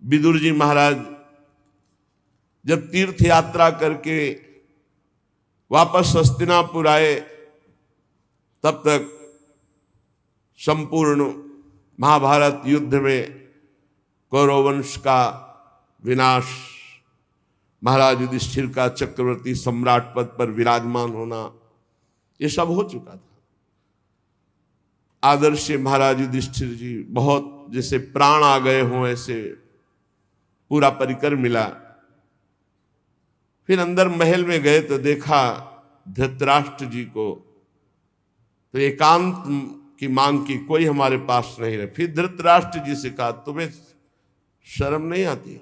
विदुर जी महाराज जब तीर्थ यात्रा करके वापस हस्तिनापुर आए, तब तक संपूर्ण महाभारत युद्ध में कौरव वंश का विनाश, महाराज युधिष्ठिर का चक्रवर्ती सम्राट पद पर विराजमान होना, ये सब हो चुका था। आदर्श महाराज युधिष्ठिर जी बहुत जैसे प्राण आ गए हों ऐसे पूरा परिकर मिला। फिर अंदर महल में गए तो देखा धृतराष्ट्र जी को, तो एकांत की मांग की, कोई हमारे पास नहीं रहे। फिर धृतराष्ट्र जी से कहा, तुम्हें शर्म नहीं आती?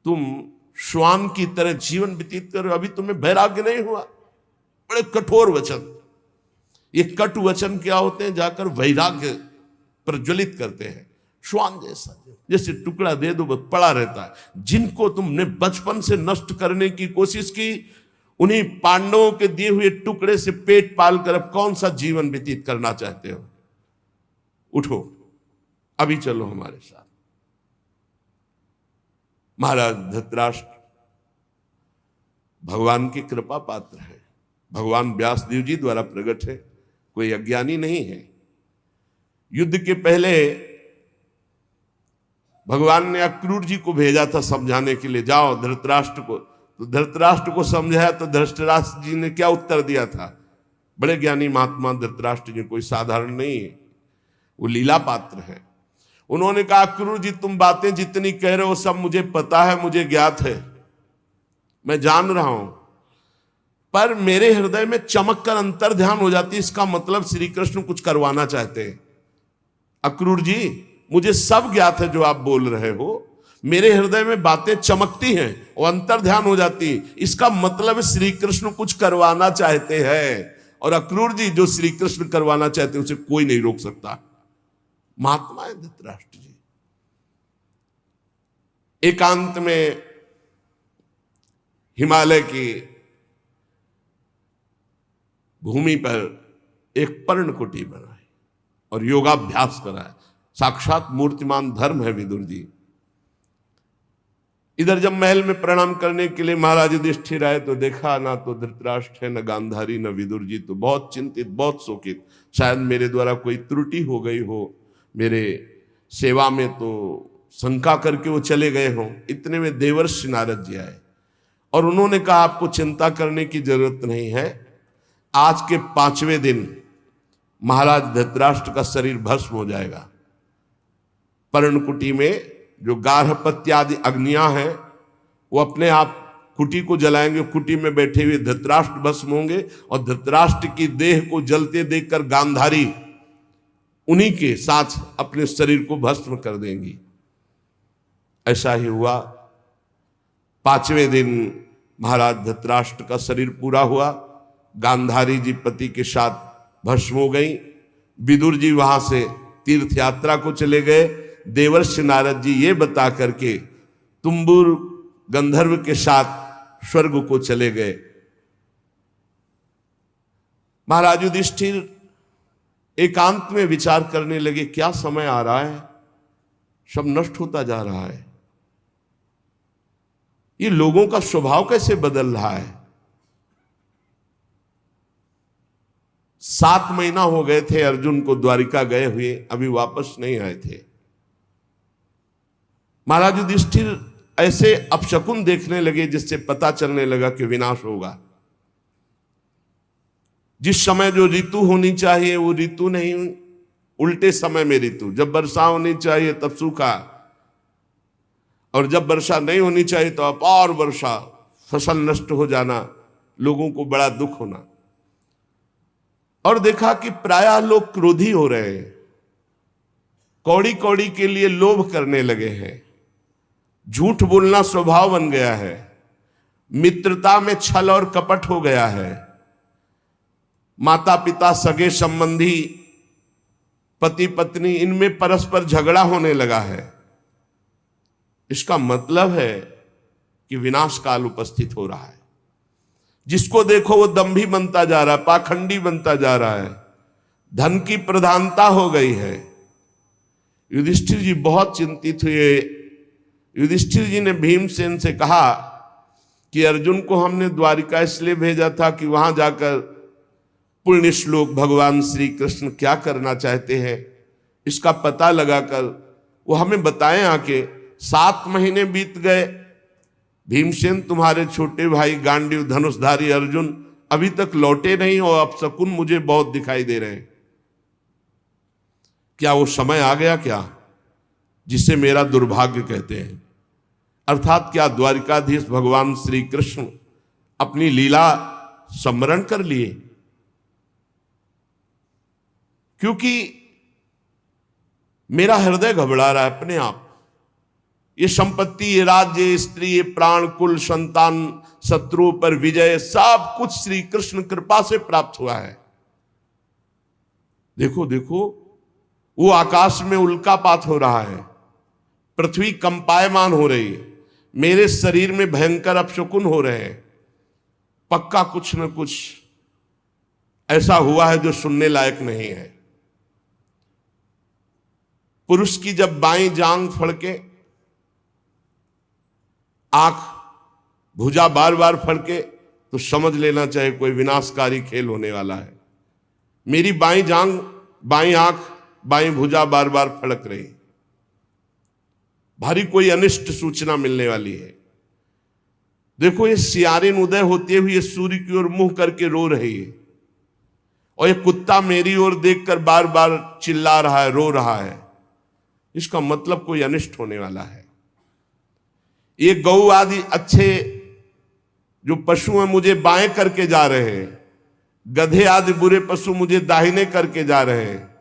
तुम श्वान की तरह जीवन व्यतीत करो, अभी तुम्हें वैराग्य नहीं हुआ? बड़े कठोर वचन। ये कटु वचन क्या होते हैं? जाकर वैराग्य प्रज्वलित करते हैं। श्वान जैसा, जैसे टुकड़ा दे दो बस पड़ा रहता है। जिनको तुमने बचपन से नष्ट करने की कोशिश की, उन्हीं पांडवों के दिए हुए टुकड़े से पेट पाल कर अब कौन सा जीवन व्यतीत करना चाहते हो? उठो, अभी चलो हमारे साथ। महाराज धृतराष्ट्र भगवान की कृपा पात्र है, भगवान व्यासदेव जी द्वारा प्रकट है, कोई अज्ञानी नहीं है। युद्ध के पहले भगवान ने अक्रूर जी को भेजा था समझाने के लिए, जाओ धृतराष्ट्र को। तो धृतराष्ट्र को समझाया तो धृतराष्ट्र जी ने क्या उत्तर दिया था? बड़े ज्ञानी महात्मा धृतराष्ट्र जी, कोई साधारण नहीं है, वो लीला पात्र है। उन्होंने कहा, अक्रूर जी तुम बातें जितनी कह रहे हो सब मुझे पता है, मुझे ज्ञात है, मैं जान रहा हूं, पर मेरे हृदय में चमक कर अंतर ध्यान हो जाती है, इसका मतलब श्री कृष्ण कुछ करवाना चाहते हैं। अक्रूर जी मुझे सब ज्ञात है जो आप बोल रहे हो, मेरे हृदय में बातें चमकती हैं और अंतर ध्यान हो जाती, इसका मतलब श्री कृष्ण कुछ करवाना चाहते हैं। और अक्रूर जी जो श्री कृष्ण करवाना चाहते हैं उसे कोई नहीं रोक सकता। महात्मा है धृतराष्ट्र जी। एकांत में हिमालय की भूमि पर एक पर्णकुटी बनाई और योगाभ्यास कराया। साक्षात मूर्तिमान धर्म है विदुर जी। इधर जब महल में प्रणाम करने के लिए महाराज युधिष्ठिर आए तो देखा ना तो धृतराष्ट्र है, न गांधारी, न विदुर जी। तो बहुत चिंतित, बहुत शोकित, शायद मेरे द्वारा कोई त्रुटि हो गई हो, मेरे सेवा में तो शंका करके वो चले गए हों। इतने में देवर्षि नारद जी आए और उन्होंने कहा, आपको चिंता करने की जरूरत नहीं है, आज के 5वें दिन महाराज धृतराष्ट्र का शरीर भस्म हो जाएगा। पर्णकुटी में जो गार्हपत्य आदि अग्नियां हैं वो अपने आप कुटी को जलाएंगे, कुटी में बैठे हुए धृतराष्ट्र भस्म होंगे और धृतराष्ट्र की देह को जलते देखकर गांधारी उन्हीं के साथ अपने शरीर को भस्म कर देंगी। ऐसा ही हुआ। 5वें दिन महाराज धृतराष्ट्र का शरीर पूरा हुआ, गांधारी जी पति के साथ भस्म हो गई। विदुर जी वहां से तीर्थ यात्रा को चले गए। देवर्षि नारद जी ये बता करके तुम्बुर गंधर्व के साथ स्वर्ग को चले गए। महाराज युधिष्ठिर एकांत में विचार करने लगे, क्या समय आ रहा है, सब नष्ट होता जा रहा है, ये लोगों का स्वभाव कैसे बदल रहा है। 7 महीना हो गए थे अर्जुन को द्वारिका गए हुए, अभी वापस नहीं आए थे। महाराज युधिष्ठिर ऐसे अपशकुन देखने लगे जिससे पता चलने लगा कि विनाश होगा। जिस समय जो ऋतु होनी चाहिए वो ऋतु नहीं, उल्टे समय में ऋतु। जब वर्षा होनी चाहिए तब सूखा, और जब वर्षा नहीं होनी चाहिए तो अपार वर्षा, फसल नष्ट हो जाना, लोगों को बड़ा दुख होना। और देखा कि प्रायः लोग क्रोधी हो रहे हैं, कौड़ी कौड़ी के लिए लोभ करने लगे हैं, झूठ बोलना स्वभाव बन गया है, मित्रता में छल और कपट हो गया है, माता पिता सगे संबंधी पति पत्नी इनमें परस्पर झगड़ा होने लगा है। इसका मतलब है कि विनाश काल उपस्थित हो रहा है। जिसको देखो वो दंभी बनता जा रहा है, पाखंडी बनता जा रहा है, धन की प्रधानता हो गई है, युधिष्ठिर जी बहुत चिंतित हुए। युधिष्ठिर जी ने भीमसेन से कहा कि अर्जुन को हमने द्वारिका इसलिए भेजा था कि वहां जाकर पुण्य श्लोक भगवान श्री कृष्ण क्या करना चाहते हैं इसका पता लगाकर वो हमें बताएं आके। 7 महीने बीत गए, भीमसेन तुम्हारे छोटे भाई गांडीव धनुषधारी अर्जुन अभी तक लौटे नहीं और अपशकुन मुझे बहुत दिखाई दे रहे हैं। क्या वो समय आ गया क्या जिसे मेरा दुर्भाग्य कहते हैं? अर्थात क्या द्वारिकाधीश भगवान श्री कृष्ण अपनी लीला स्मरण कर लिए? क्योंकि मेरा हृदय घबरा रहा है अपने आप। ये संपत्ति, ये राज्य, ये स्त्री, ये प्राण, कुल, संतान, शत्रु पर विजय, सब कुछ श्री कृष्ण कृपा से प्राप्त हुआ है। देखो देखो, वो आकाश में उल्कापात हो रहा है, पृथ्वी कंपायमान हो रही है, मेरे शरीर में भयंकर अपशकुन हो रहे हैं। पक्का कुछ न कुछ ऐसा हुआ है जो सुनने लायक नहीं है। पुरुष की जब बाईं जांग फड़के, आंख, भुजा बार बार फड़के तो समझ लेना चाहिए कोई विनाशकारी खेल होने वाला है। मेरी बाईं जांग, बाईं आंख, बाईं भुजा बार बार फड़क रही, भारी कोई अनिष्ट सूचना मिलने वाली है। देखो ये सियारिन उदय होते हुए सूर्य की ओर मुंह करके रो रही है और ये कुत्ता मेरी ओर देखकर बार बार चिल्ला रहा है, रो रहा है। इसका मतलब कोई अनिष्ट होने वाला है। ये गौ आदि अच्छे जो पशु हैं मुझे बाएं करके जा रहे हैं, गधे आदि बुरे पशु मुझे दाहिने करके जा रहे हैं।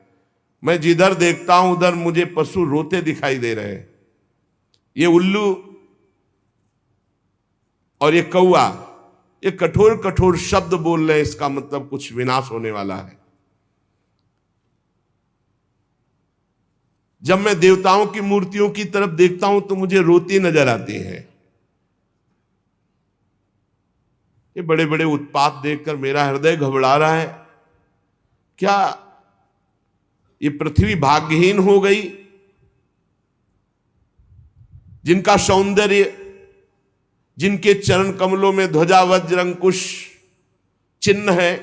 मैं जिधर देखता हूं उधर मुझे पशु रोते दिखाई दे रहे हैं। ये उल्लू और ये कौआ ये कठोर कठोर शब्द बोल रहे हैं, इसका मतलब कुछ विनाश होने वाला है। जब मैं देवताओं की मूर्तियों की तरफ देखता हूं तो मुझे रोती नजर आती हैं। ये बड़े बड़े उत्पात देखकर मेरा हृदय घबरा रहा है। क्या ये पृथ्वी भाग्यहीन हो गई? जिनका सौंदर्य, जिनके चरण कमलों में ध्वजा वज्र अंकुश चिन्ह है,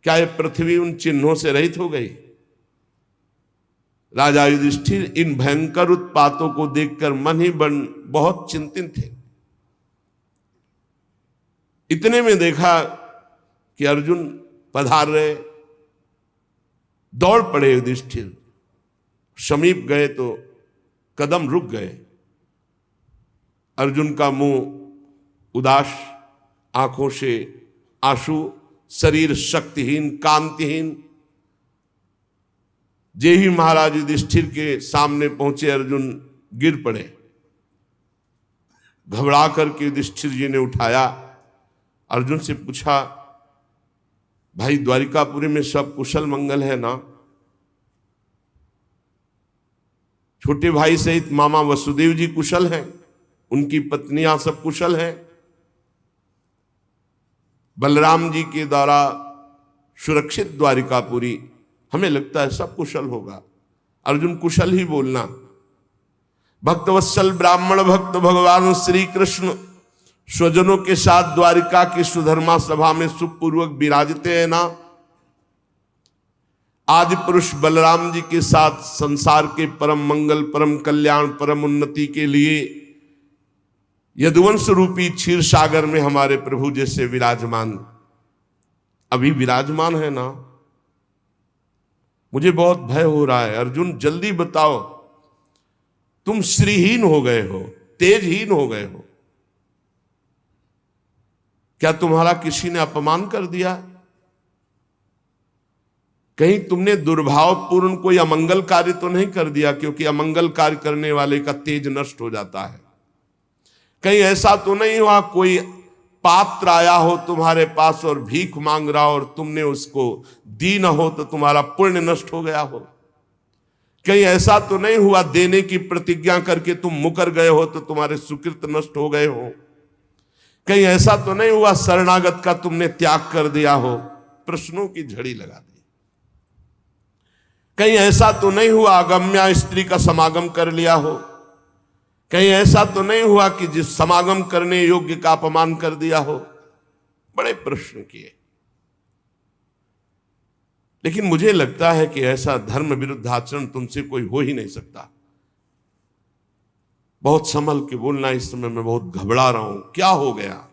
क्या ये पृथ्वी उन चिन्हों से रहित हो गई? राजा युधिष्ठिर इन भयंकर उत्पातों को देखकर मन ही बहुत चिंतित थे। इतने में देखा कि अर्जुन पधार रहे। दौड़ पड़े युधिष्ठिर, समीप गए तो कदम रुक गए। अर्जुन का मुंह उदास, आंखों से आंसू, शरीर शक्तिहीन, कांतिहीन। जे ही महाराज युधिष्ठिर के सामने पहुंचे अर्जुन गिर पड़े। घबरा करके युधिष्ठिर जी ने उठाया, अर्जुन से पूछा, भाई द्वारिकापुरी में सब कुशल मंगल है ना? छोटे भाई सहित मामा वसुदेव जी कुशल हैं, उनकी पत्नियां सब कुशल हैं, बलराम जी के द्वारा सुरक्षित द्वारिकापुरी, हमें लगता है सब कुशल होगा। अर्जुन कुशल ही बोलना। भक्तवत्सल ब्राह्मण भक्त भगवान श्री कृष्ण स्वजनों के साथ द्वारिका की सुधर्मा सभा में सुखपूर्वक विराजते हैं ना? आदि पुरुष बलराम जी के साथ संसार के परम मंगल, परम कल्याण, परम उन्नति के लिए यदुवंश रूपी क्षीर सागर में हमारे प्रभु जैसे विराजमान, अभी विराजमान है ना? मुझे बहुत भय हो रहा है। अर्जुन जल्दी बताओ, तुम श्रीहीन हो गए हो, तेजहीन हो गए हो। क्या तुम्हारा किसी ने अपमान कर दिया? कहीं तुमने दुर्भावपूर्ण कोई अमंगल कार्य तो नहीं कर दिया? क्योंकि अमंगल कार्य करने वाले का तेज नष्ट हो जाता है। कहीं ऐसा तो नहीं हुआ कोई पात्र आया हो तुम्हारे पास और भीख मांग रहा हो और तुमने उसको दी न हो तो तुम्हारा पुण्य नष्ट हो गया हो? कहीं ऐसा तो नहीं हुआ देने की प्रतिज्ञा करके तुम मुकर गए हो तो तुम्हारे सुकृत नष्ट हो गए हो? कहीं ऐसा तो नहीं हुआ शरणागत का तुमने त्याग कर दिया हो? प्रश्नों की झड़ी लगा दी। कहीं ऐसा तो नहीं हुआ अगम्या स्त्री का समागम कर लिया हो, कहीं ऐसा तो नहीं हुआ कि जिस समागम करने योग्य का अपमान कर दिया हो। बड़े प्रश्न किए, लेकिन मुझे लगता है कि ऐसा धर्म विरुद्ध आचरण तुमसे कोई हो ही नहीं सकता। बहुत संभल के बोलना, इस समय मैं बहुत घबरा रहा हूं, क्या हो गया,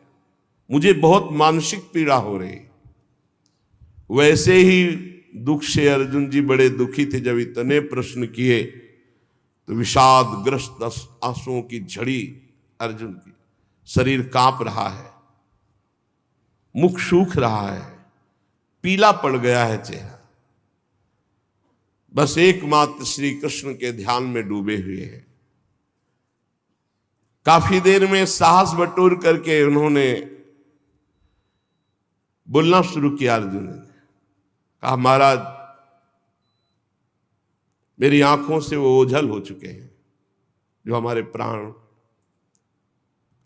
मुझे बहुत मानसिक पीड़ा हो रही। वैसे ही दुख से अर्जुन जी बड़े दुखी थे। जब इतने प्रश्न किए तो विषादग्रस्त आंसुओं की झड़ी अर्जुन की, शरीर कांप रहा है, मुख सूख रहा है, पीला पड़ गया है चेहरा, बस एकमात्र श्री कृष्ण के ध्यान में डूबे हुए हैं। काफी देर में साहस बटोर करके उन्होंने बोलना शुरू किया। अर्जुन ने कहा, महाराज मेरी आंखों से वो ओझल हो चुके हैं जो हमारे प्राण,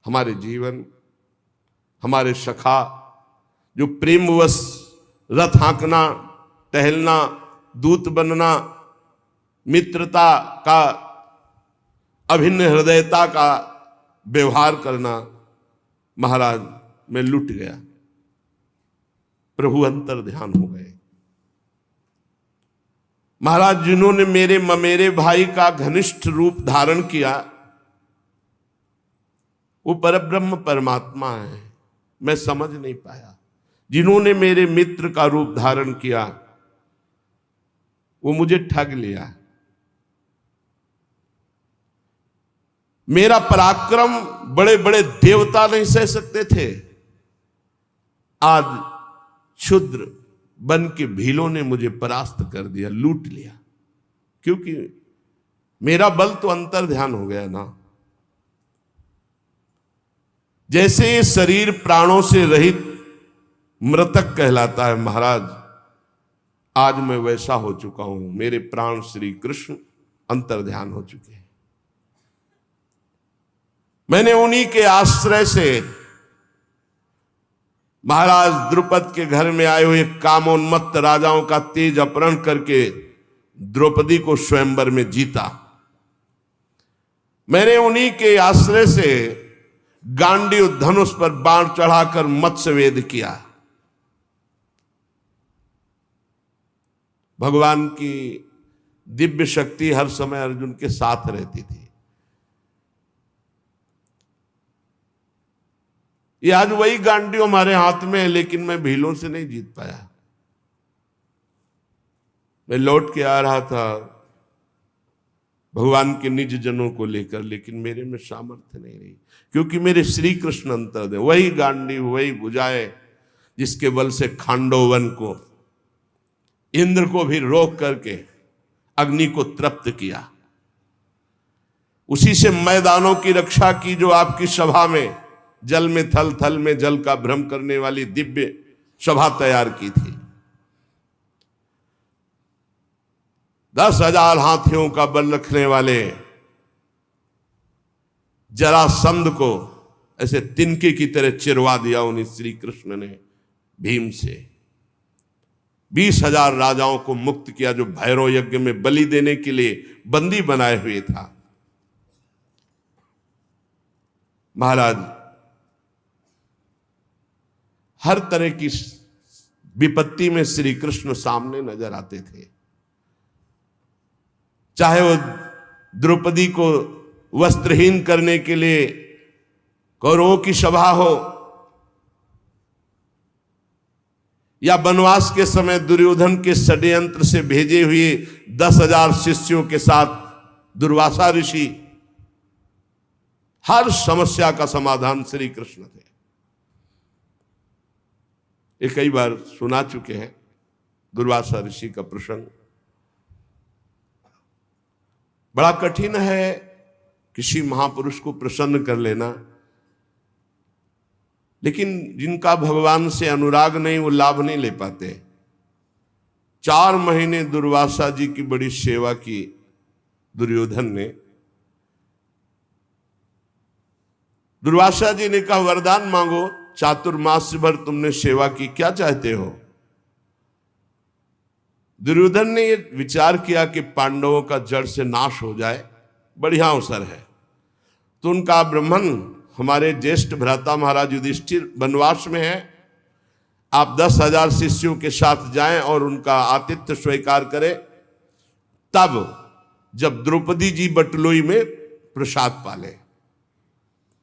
हमारे जीवन, हमारे सखा, जो प्रेमवश रथ हाँकना, टहलना, दूत बनना, मित्रता का, अभिन्न हृदयता का व्यवहार करना, महाराज मैं लुट गया। प्रभु अंतर ध्यान हो गए। महाराज जिन्होंने मेरे ममेरे भाई का घनिष्ठ रूप धारण किया वो परब्रह्म परमात्मा है, मैं समझ नहीं पाया। जिन्होंने मेरे मित्र का रूप धारण किया वो मुझे ठग लिया। मेरा पराक्रम बड़े बड़े देवता नहीं सह सकते थे, आज क्षुद्र बन के भीलों ने मुझे परास्त कर दिया, लूट लिया। क्योंकि मेरा बल तो अंतर ध्यान हो गया ना। जैसे ये शरीर प्राणों से रहित मृतक कहलाता है महाराज, आज मैं वैसा हो चुका हूं। मेरे प्राण श्री कृष्ण अंतर ध्यान हो चुके हैं। मैंने उन्हीं के आश्रय से महाराज द्रुपद के घर में आए हुए कामोन्मत्त राजाओं का तेज अपहरण करके द्रौपदी को स्वयंवर में जीता। मैंने उन्हीं के आश्रय से गांडीव धनुष पर बाण चढ़ाकर मत्स्यवेद किया। भगवान की दिव्य शक्ति हर समय अर्जुन के साथ रहती थी। ये आज वही गांडीव हमारे हाथ में है, लेकिन मैं भीलों से नहीं जीत पाया। मैं लौट के आ रहा था भगवान के निज जनों को लेकर, लेकिन मेरे में सामर्थ्य नहीं रही, क्योंकि मेरे श्री कृष्ण अंतर दे, वही गांडीव, वही भुजाएं जिसके बल से खांडोवन को, इंद्र को भी रोक करके अग्नि को तृप्त किया। उसी से मैदानों की रक्षा की जो आपकी सभा में जल में थल, थल में जल का भ्रम करने वाली दिव्य सभा तैयार की थी। 10,000 हाथियों का बल रखने वाले जरासंध को ऐसे तिनके की तरह चिरवा दिया उन्हीं श्री कृष्ण ने भीम से। 20,000 राजाओं को मुक्त किया जो भैरव यज्ञ में बलि देने के लिए बंदी बनाए हुए था। महाराज हर तरह की विपत्ति में श्री कृष्ण सामने नजर आते थे। चाहे वो द्रौपदी को वस्त्रहीन करने के लिए कौरवों की सभा हो, या वनवास के समय दुर्योधन के षड्यंत्र से भेजे हुए 10,000 शिष्यों के साथ दुर्वासा ऋषि, हर समस्या का समाधान श्री कृष्ण थे। ये कई बार सुना चुके हैं दुर्वासा ऋषि का प्रसंग। बड़ा कठिन है किसी महापुरुष को प्रसन्न कर लेना, लेकिन जिनका भगवान से अनुराग नहीं वो लाभ नहीं ले पाते। 4 महीने दुर्वासा जी की बड़ी सेवा की दुर्योधन ने। दुर्वासा जी ने कहा, वरदान मांगो, चातुर्मास भर तुमने सेवा की, क्या चाहते हो? दुर्योधन ने ये विचार किया कि पांडवों का जड़ से नाश हो जाए, बढ़िया अवसर है। तो उनका ब्राह्मण, हमारे ज्येष्ठ भ्राता महाराज युधिष्ठिर वनवास में है, आप 10,000 शिष्यों के साथ जाएं और उनका आतिथ्य स्वीकार करें। तब जब द्रौपदी जी बटलोई में प्रसाद पाले,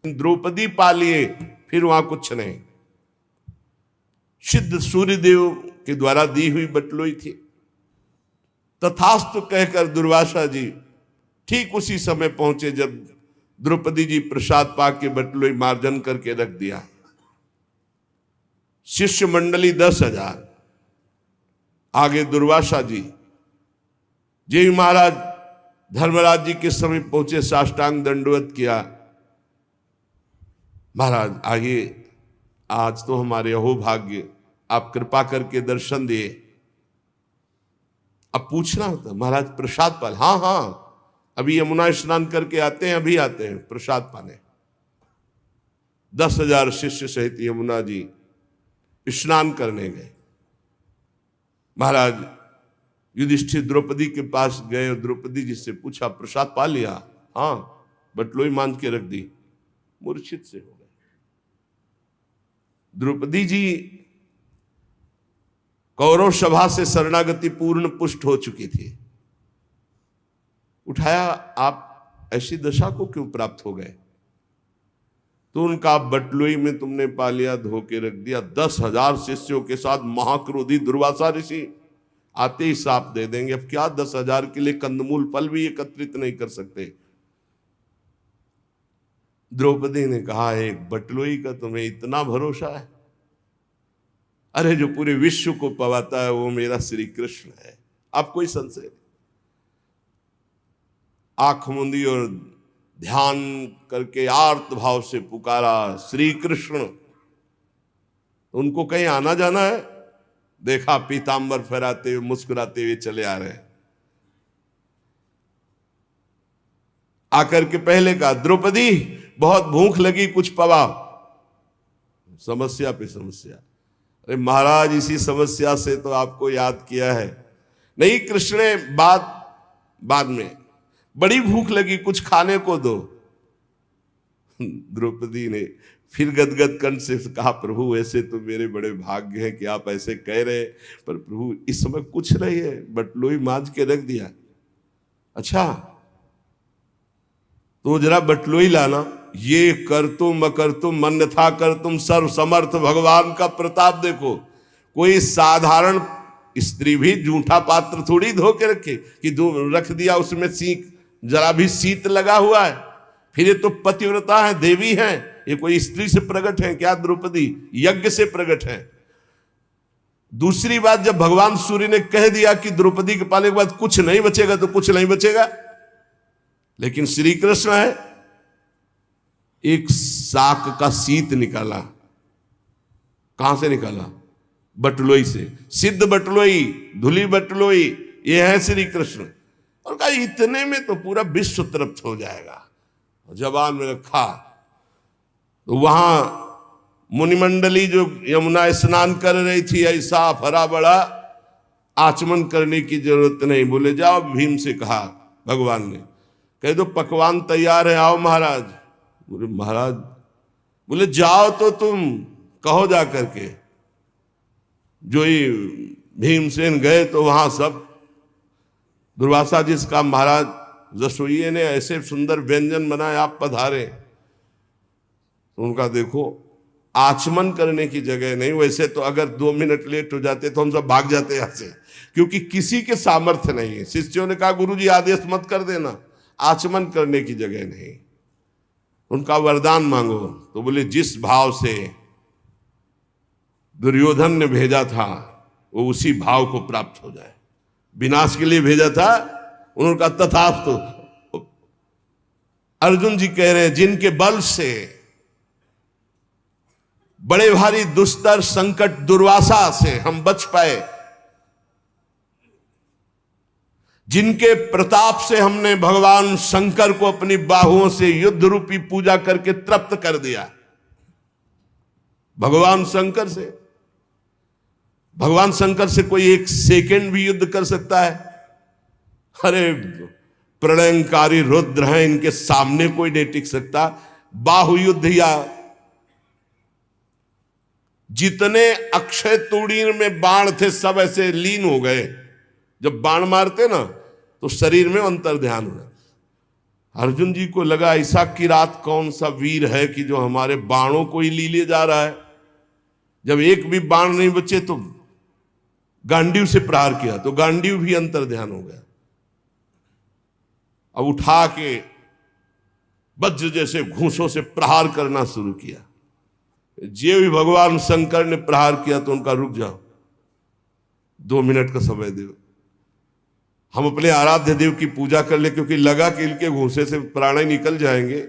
द्रौपदी पालिए, फिर वहां कुछ नहीं। सिद्ध सूर्यदेव के द्वारा दी हुई बटलोई थी। तथास्तु कहकर दुर्वासा जी ठीक उसी समय पहुंचे जब द्रौपदी जी प्रसाद पा के बटलोई मार्जन करके रख दिया। शिष्य मंडली 10,000, आगे दुर्वासा जी। जी महाराज धर्मराज जी के समीप पहुंचे, साष्टांग दंडवत किया। महाराज आइए, आज तो हमारे अहोभाग्य, आप कृपा करके दर्शन दिए। अब पूछना होता, महाराज प्रसाद पाल? हाँ हाँ, अभी यमुना स्नान करके आते हैं, अभी आते हैं प्रसाद पाने। 10,000 शिष्य सहित यमुना जी स्नान करने गए। महाराज युधिष्ठिर द्रौपदी के पास गए और द्रौपदी जी से पूछा, प्रसाद पा लिया? हाँ, बटलोई मान के रख दी। मूर्छित से हो गए। द्रौपदी जी कौरव सभा से शरणागति पूर्ण पुष्ट हो चुकी थी। उठाया, आप ऐसी दशा को क्यों प्राप्त हो गए? तो उनका बटलोई में तुमने पा लिया, धो के रख दिया। 10,000 शिष्यों के साथ महाक्रोधी दुर्वासा ऋषि आते ही साप दे देंगे। अब क्या 10,000 के लिए कंदमूल फल भी एकत्रित नहीं कर सकते। द्रौपदी ने कहा, एक बटलोई का तुम्हें इतना भरोसा है? अरे जो पूरे विश्व को पवाता है वो मेरा श्री कृष्ण है, आप कोई संशय नहीं। आंख मूंदी और ध्यान करके आर्त भाव से पुकारा, श्री कृष्ण। उनको कहीं आना जाना है? देखा पीतांबर फहराते हुए मुस्कुराते हुए चले आ रहे हैं। आकर के पहले कहा, द्रौपदी बहुत भूख लगी, कुछ पवा। समस्या पे समस्या। अरे महाराज, इसी समस्या से तो आपको याद किया है। नहीं कृष्ण, बाद में बड़ी भूख लगी, कुछ खाने को दो। द्रौपदी ने फिर गदगद कंठ से कहा, प्रभु ऐसे तो मेरे बड़े भाग्य हैं कि आप ऐसे कह रहे, पर प्रभु इस समय कुछ नहीं है, बटलोई मांझ के रख दिया। अच्छा तो जरा बटलोई लाना। ये कर तुम अकर तुम अन्यथा कर तुम, सर्व समर्थ भगवान का प्रताप देखो। कोई साधारण स्त्री भी जूठा पात्र थोड़ी धो के रखे कि रख दिया उसमें सीख जरा भी शीत लगा हुआ है। फिर ये तो पतिव्रता है, देवी हैं, ये कोई स्त्री से प्रकट है क्या? द्रौपदी यज्ञ से प्रकट है। दूसरी बात, जब भगवान सूर्य ने कह दिया कि द्रौपदी के पाने के बाद कुछ नहीं बचेगा, तो कुछ नहीं बचेगा। लेकिन श्री कृष्ण है, एक साक का शीत निकाला। कहां से निकाला? बटलोई से। सिद्ध बटलोई, धुली बटलोई, ये है श्री कृष्ण। और कहा इतने में तो पूरा विश्व तृप्त हो जाएगा। जबान में रखा तो वहां मुनिमंडली जो यमुना स्नान कर रही थी, ऐसा फरा बड़ा आचमन करने की जरूरत नहीं। बोले जाओ, भीम से कहा भगवान ने, कह दो पकवान तैयार है, आओ महाराज। बोले महाराज, बोले जाओ तो तुम कहो जा करके। जो ही भीमसेन गए तो वहां सब दुर्वासा जिसका, महाराज रसोइये ने ऐसे सुंदर व्यंजन बनाए, आप पधारे। तो उनका देखो आचमन करने की जगह नहीं। वैसे तो अगर 2 मिनट लेट हो जाते तो हम सब भाग जाते यहाँ से, क्योंकि किसी के सामर्थ्य नहीं है। शिष्यों ने कहा गुरुजी आदेश मत कर देना, आचमन करने की जगह नहीं। उनका वरदान मांगो। तो बोले जिस भाव से दुर्योधन ने भेजा था वो उसी भाव को प्राप्त हो जाए। विनाश के लिए भेजा था, उन्होंने कहा तथास्तु। अर्जुन जी कह रहे हैं जिनके बल से बड़े भारी दुस्तर संकट दुर्वासा से हम बच पाए, जिनके प्रताप से हमने भगवान शंकर को अपनी बाहुओं से युद्ध रूपी पूजा करके तृप्त कर दिया। भगवान शंकर से भगवान शंकर से कोई एक सेकंड भी युद्ध कर सकता है? अरे प्रलयंकारी रुद्र हैं, इनके सामने कोई नहीं टिक सकता। बाहु युद्ध या जितने अक्षय तूणीर में बाण थे सब ऐसे लीन हो गए। जब बाण मारते ना तो शरीर में अंतर ध्यान हो जाता। अर्जुन जी को लगा ऐसा किरात कौन सा वीर है कि जो हमारे बाणों को ही ली जा रहा है। जब एक भी बाण नहीं बचे तो गांडीव से प्रहार किया तो गांडीव भी अंतर ध्यान हो गया। अब उठा के वज्र जैसे घूंसों से प्रहार करना शुरू किया। जे भी भगवान शंकर ने प्रहार किया तो उनका रुक जाओ, 2 मिनट का समय दो, हम अपने आराध्य देव की पूजा कर ले, क्योंकि लगा कि इनके घूंसे से प्राण ही निकल जाएंगे।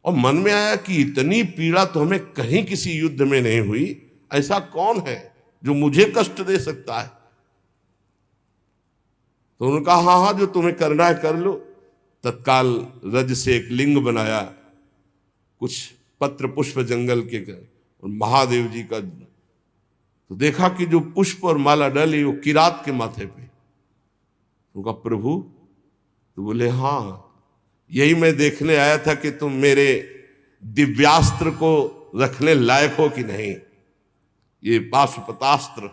और मन में आया कि इतनी पीड़ा तो हमें कहीं किसी युद्ध में नहीं हुई, ऐसा कौन है जो मुझे कष्ट दे सकता है? तो उन्होंने कहा हाँ हाँ, जो तुम्हें करना है कर लो। तत्काल रज से एक लिंग बनाया, कुछ पत्र पुष्प जंगल के और महादेव जी का। तो देखा कि जो पुष्प और माला डाली वो किरात के माथे पे। उनका प्रभु, तो बोले हाँ, यही मैं देखने आया था कि तुम मेरे दिव्यास्त्र को रखने लायक हो कि नहीं। ये पाशुपतास्त्र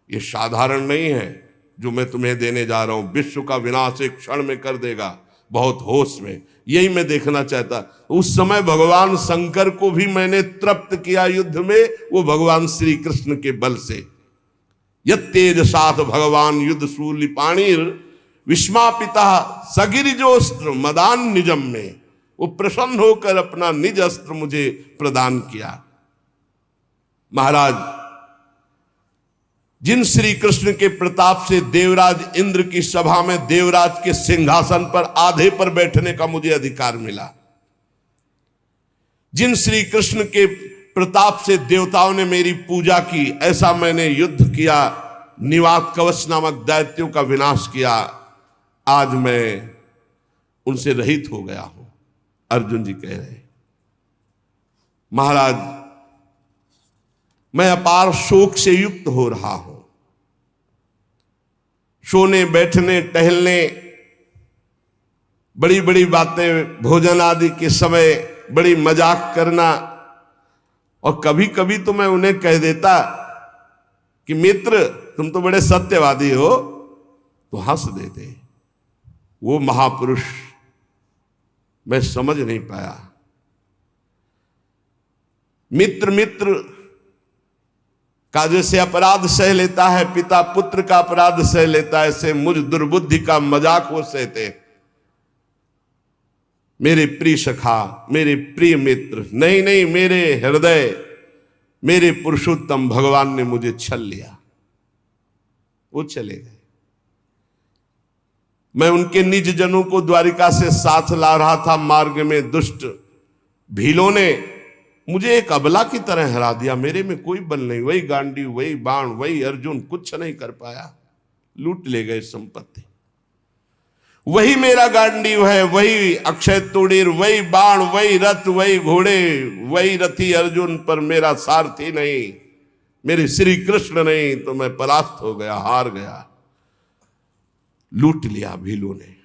ये साधारण नहीं है जो मैं तुम्हें देने जा रहा हूं, विश्व का विनाश एक क्षण में कर देगा, बहुत होश में। यही मैं देखना चाहता। उस समय भगवान शंकर को भी मैंने तृप्त किया युद्ध में, वो भगवान श्री कृष्ण के बल से। यत्तेज साथ भगवान युद्ध शूल पाणिर विस्मापिता सगिरिजोस्त्र मदान निजम में, वो प्रसन्न होकर अपना निज अस्त्र मुझे प्रदान किया। महाराज, जिन श्री कृष्ण के प्रताप से देवराज इंद्र की सभा में देवराज के सिंहासन पर आधे पर बैठने का मुझे अधिकार मिला, जिन श्री कृष्ण के प्रताप से देवताओं ने मेरी पूजा की, ऐसा मैंने युद्ध किया, निवात कवच नामक दैत्यों का विनाश किया, आज मैं उनसे रहित हो गया हूं। अर्जुन जी कह रहे महाराज, मैं अपार शोक से युक्त हो रहा हूं। सोने बैठने टहलने, बड़ी बड़ी बातें, भोजन आदि के समय बड़ी मजाक करना, और कभी कभी तो मैं उन्हें कह देता कि मित्र तुम तो बड़े सत्यवादी हो, तो हंस देते। वो महापुरुष मैं समझ नहीं पाया। मित्र मित्र का जैसे अपराध सह लेता है, पिता पुत्र का अपराध सह लेता है, ऐसे मुझ दुर्बुद्धि का मजाक वो सहते। मेरे प्रिय सखा, मेरे प्रिय मित्र, नहीं नहीं, मेरे हृदय, मेरे पुरुषोत्तम भगवान ने मुझे छल लिया। वो चले गए। मैं उनके निज जनों को द्वारिका से साथ ला रहा था। मार्ग में दुष्ट भीलों ने मुझे एक अबला की तरह हरा दिया। मेरे में कोई बल नहीं, वही गांडीव, वही बाण, वही अर्जुन, कुछ नहीं कर पाया। लूट ले गए संपत्ति। वही मेरा गांडीव है, वही अक्षय तूणीर, वही बाण, वही रथ, वही घोड़े, वही रथी अर्जुन, पर मेरा सारथी नहीं, मेरे श्री कृष्ण नहीं, तो मैं परास्त हो गया, हार गया। लूट लिया भीलों ने।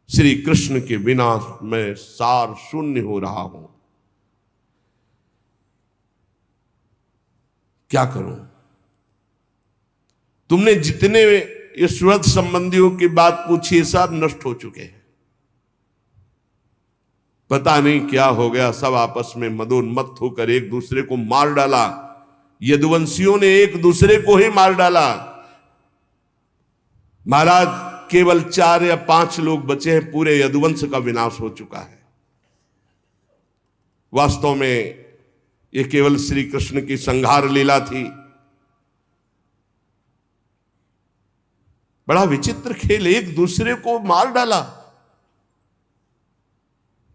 श्री कृष्ण के बिना मैं सार शून्य हो रहा हूं। क्या करूं? तुमने जितने ये सुहृद संबंधियों की बात पूछी, सब नष्ट हो चुके हैं। पता नहीं क्या हो गया, सब आपस में मदोन्मत्त होकर एक दूसरे को मार डाला। यदुवंशियों ने एक दूसरे को ही मार डाला। महाराज, केवल 4 या 5 लोग बचे हैं, पूरे यदुवंश का विनाश हो चुका है। वास्तव में ये केवल श्री कृष्ण की संहार लीला थी। बड़ा विचित्र खेल, एक दूसरे को मार डाला,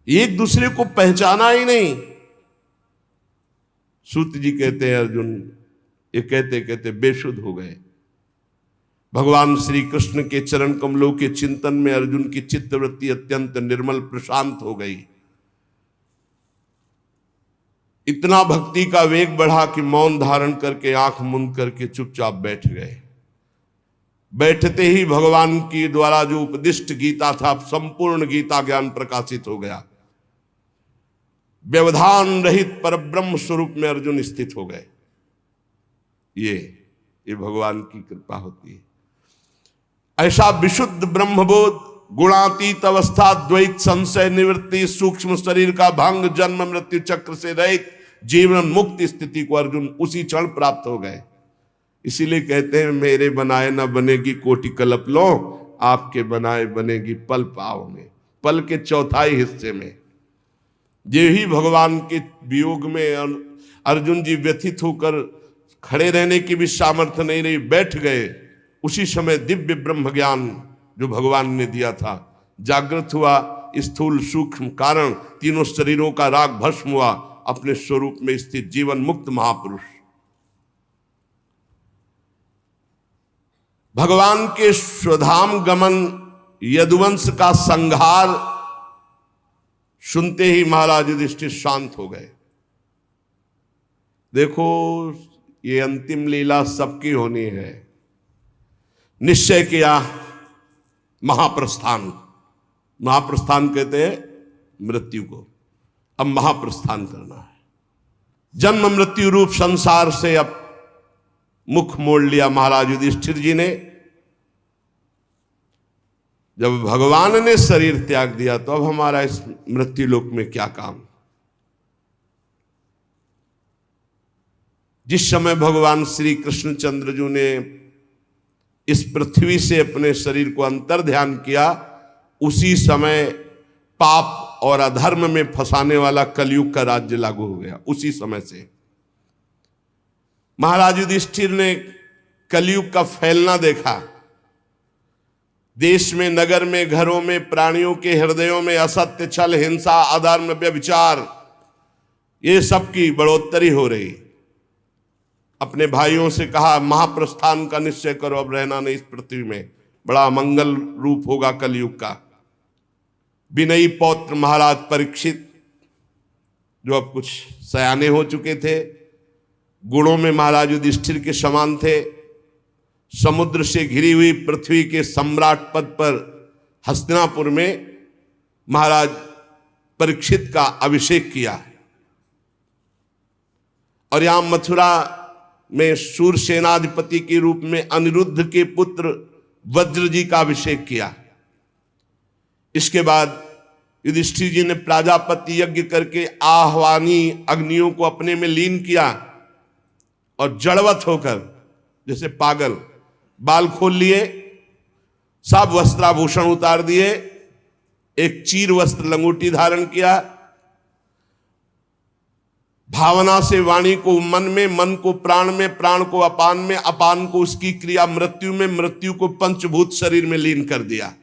एक दूसरे को पहचाना ही नहीं। सूत जी कहते हैं अर्जुन ये कहते कहते बेसुध हो गए। भगवान श्री कृष्ण के चरण कमलों के चिंतन में अर्जुन की चित्तवृत्ति अत्यंत निर्मल प्रशांत हो गई। इतना भक्ति का वेग बढ़ा कि मौन धारण करके आंख मूंद करके चुपचाप बैठ गए। बैठते ही भगवान की द्वारा जो उपदिष्ट गीता था, संपूर्ण गीता ज्ञान प्रकाशित हो गया। व्यवधान रहित परब्रह्म स्वरूप में अर्जुन स्थित हो गए। ये भगवान की कृपा होती है। ऐसा विशुद्ध ब्रह्मबोध, गुणातीत अवस्था, द्वैत संशय निवृत्ति, सूक्ष्म शरीर का भंग, जन्म मृत्यु चक्र से रहित जीवन मुक्त स्थिति को अर्जुन उसी क्षण प्राप्त हो गए। इसीलिए कहते हैं मेरे बनाए न बनेगी कोटि कल्प लो, आपके बनाए बनेगी पल पाव में। पल के चौथाई हिस्से में ये ही भगवान के वियोग में अर्जुन जी व्यथित होकर खड़े रहने की भी सामर्थ्य नहीं रही, बैठ गए। उसी समय दिव्य ब्रह्म ज्ञान जो भगवान ने दिया था जागृत हुआ। स्थूल सूक्ष्म कारण तीनों शरीरों का राग भस्म हुआ। अपने स्वरूप में स्थित जीवन मुक्त महापुरुष भगवान के स्वधाम गमन यदुवंश का संहार सुनते ही महाराज युधिष्ठिर शांत हो गए। देखो ये अंतिम लीला सबकी होनी है। निश्चय किया महाप्रस्थान। महाप्रस्थान कहते हैं मृत्यु को। अब महाप्रस्थान करना है। जन्म मृत्यु रूप संसार से अब मुख मोड़ लिया महाराज युधिष्ठिर जी ने। जब भगवान ने शरीर त्याग दिया तो अब हमारा इस मृत्यु लोक में क्या काम। जिस समय भगवान श्री कृष्णचंद्र जी ने इस पृथ्वी से अपने शरीर को अंतर ध्यान किया, उसी समय पाप और अधर्म में फंसाने वाला कलयुग का राज्य लागू हो गया। उसी समय से महाराज युधिष्ठिर ने कलयुग का फैलना देखा। देश में, नगर में, घरों में, प्राणियों के हृदयों में असत्य, छल, हिंसा, अधर्म, व्यभिचार, ये सब की बढ़ोतरी हो रही। अपने भाइयों से कहा महाप्रस्थान का निश्चय करो, अब रहना नहीं इस पृथ्वी में। बड़ा मंगल रूप होगा कलयुग का। विनयी पौत्र महाराज परीक्षित, जो अब कुछ सयाने हो चुके थे, गुणों में महाराज युधिष्ठिर के समान थे, समुद्र से घिरी हुई पृथ्वी के सम्राट पद पर हस्तिनापुर में महाराज परीक्षित का अभिषेक किया। और यहां मथुरा में शूरसेनाधिपति के रूप में अनिरुद्ध के पुत्र वज्र जी का अभिषेक किया। इसके बाद युधिष्ठिर जी ने प्राजापति यज्ञ करके आह्वानी अग्नियों को अपने में लीन किया और जड़वत होकर जैसे पागल बाल खोल लिए, सब वस्त्राभूषण उतार दिए, एक चीर वस्त्र लंगोटी धारण किया, भावना से वाणी को मन में, मन को प्राण में, प्राण को अपान में, अपान को उसकी क्रिया मृत्यु में, मृत्यु को पंचभूत शरीर में लीन कर दिया।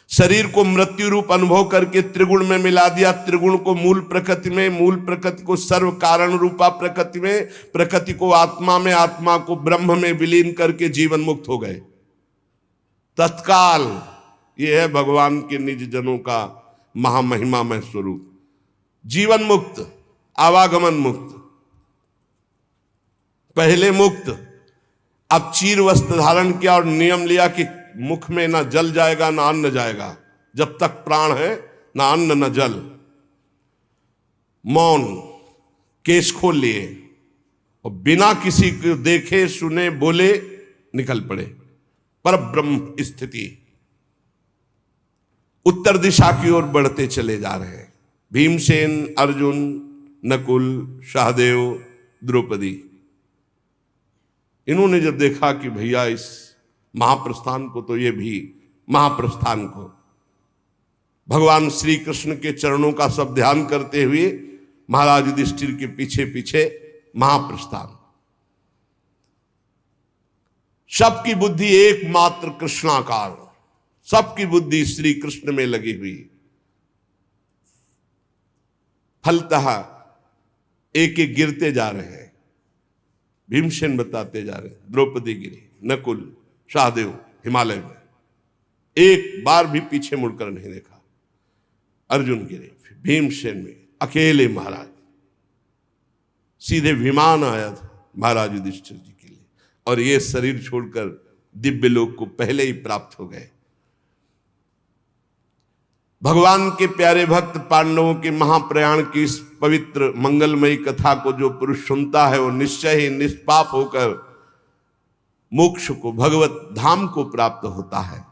शरीर को मृत्यु रूप अनुभव करके त्रिगुण में मिला दिया, त्रिगुण को मूल प्रकृति में, मूल प्रकृति को सर्व कारण रूपा प्रकृति में, प्रकृति को आत्मा में, आत्मा को ब्रह्म में विलीन करके जीवन मुक्त हो गए तत्काल। यह है भगवान के निज जनों का महामहिमामय स्वरूप। जीवन मुक्त, आवागमन मुक्त, पहले मुक्त, अब चीर वस्त्र धारण किया और नियम लिया कि मुख में ना जल जाएगा ना अन्न जाएगा। जब तक प्राण है ना अन्न ना जल। मौन, केश खोल लिए और बिना किसी को देखे सुने बोले निकल पड़े। पर ब्रह्म स्थिति उत्तर दिशा की ओर बढ़ते चले जा रहे हैं। भीमसेन, अर्जुन, नकुल, सहदेव, द्रौपदी, इन्होंने जब देखा कि भैया इस महाप्रस्थान को, तो ये भी महाप्रस्थान को भगवान श्री कृष्ण के चरणों का सब ध्यान करते हुए महाराज युधिष्ठिर के पीछे पीछे महाप्रस्थान। सबकी बुद्धि एकमात्र कृष्णाकार, सबकी बुद्धि श्री कृष्ण में लगी हुई। फलतः एक एक गिरते जा रहे हैं। भीमसेन बताते जा रहे हैं, द्रौपदी गिरी, नकुल, सहदेव हिमालय में, एक बार भी पीछे मुड़कर नहीं देखा। अर्जुन गिरे, भीमसेन में अकेले महाराज। सीधे विमान आया था महाराज युधिष्ठिर जी के लिए, और ये शरीर छोड़कर दिव्य लोक को पहले ही प्राप्त हो गए। भगवान के प्यारे भक्त पांडवों के महाप्रयाण की इस पवित्र मंगलमयी कथा को जो पुरुष सुनता है वो निश्चय ही निष्पाप होकर मोक्ष को, भगवत धाम को प्राप्त होता है।